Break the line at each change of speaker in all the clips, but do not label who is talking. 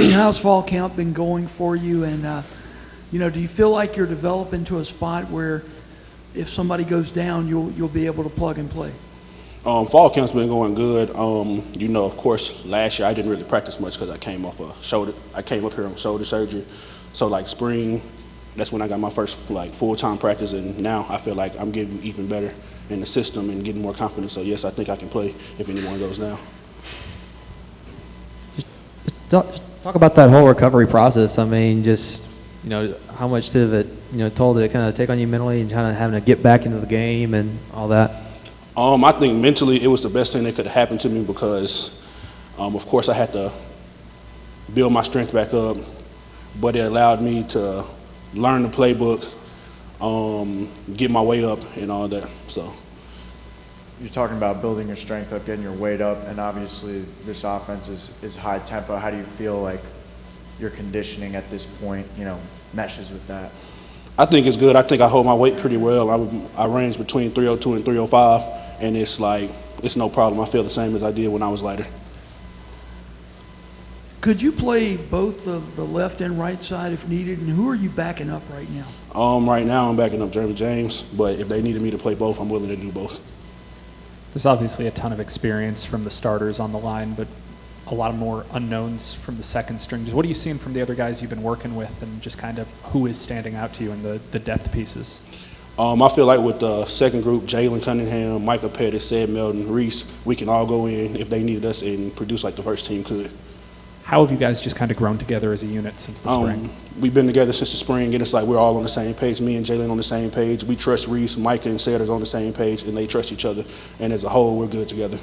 how's fall camp been going for you? And, do you feel like you're developing to a spot where if somebody goes down, you'll be able to plug and play?
Fall camp's been going good. Of course, last year I didn't really practice much because I came off a shoulder. I came up here on shoulder surgery. So like spring, that's when I got my first like full-time practice, and now I feel like I'm getting even better in the system and getting more confidence. So yes, I think I can play if anyone goes down.
Just talk about that whole recovery process. I mean, how much of it, toll did it kind of take on you mentally and kind of having to get back into the game and all that?
I think mentally it was the best thing that could have happened to me because, of course, I had to build my strength back up, but it allowed me to learn the playbook, get my weight up and all that. So
you're talking about building your strength up, getting your weight up, and obviously this offense is high tempo. How do you feel like your conditioning at this point, meshes with that?
I think it's good. I think I hold my weight pretty well. I range between 302 and 305, and it's no problem. I feel the same as I did when I was lighter.
Could you play both the left and right side if needed, and who are you backing up right now?
Right now I'm backing up Jeremy James, but if they needed me to play both, I'm willing to do both.
There's obviously a ton of experience from the starters on the line, but a lot more unknowns from the second string. What are you seeing from the other guys you've been working with, and just kind of who is standing out to you in the depth pieces?
I feel like with the second group, Jayden Cunningham, Micah Pettis, Sid Melton, Reese, we can all go in if they needed us and produce like the first team could.
How have you guys just kind of grown together as a unit since the spring?
We've been together since the spring, and it's like we're all on the same page. Me and Jaylen on the same page. We trust Reese, Micah, and Sid are on the same page, and they trust each other. And as a whole, we're good together.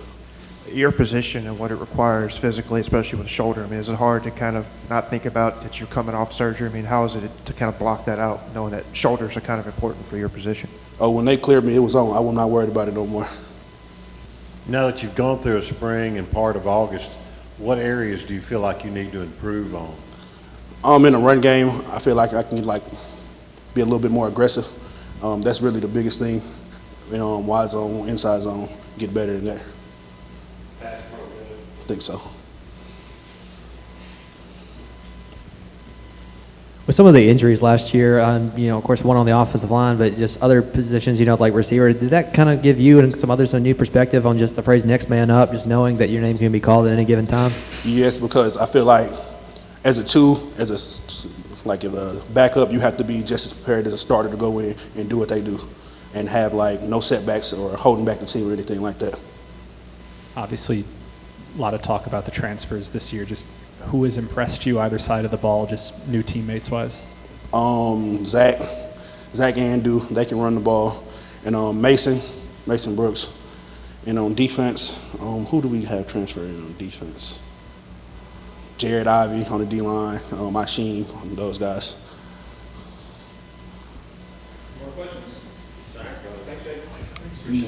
Your position and what it requires physically, especially with the shoulder, I mean, is it hard to kind of not think about that you're coming off surgery? I mean, how is it to kind of block that out, knowing that shoulders are kind of important for your position?
Oh, when they cleared me, it was on. I was not worried about it no more.
Now that you've gone through a spring and part of August, what areas do you feel like you need to improve on?
In the run game, I feel like I can be a little bit more aggressive. That's really the biggest thing. Wide zone, inside zone, get better than that. I think so.
With some of the injuries last year, of course, one on the offensive line, but just other positions, like receiver, did that kind of give you and some others a new perspective on just the phrase next man up, just knowing that your name can be called at any given time?
Yes, because I feel like as a backup, you have to be just as prepared as a starter to go in and do what they do and have no setbacks or holding back the team or anything like that.
Obviously, a lot of talk about the transfers this year. Just who has impressed you either side of the ball, just new teammates wise?
Zach and Du, they can run the ball, and Mason Brooks. And on defense, who do we have transferred on defense? Jared Ivey on the D line, Machine, those guys.
More questions? Sorry. Thanks, Jay.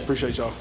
Appreciate y'all.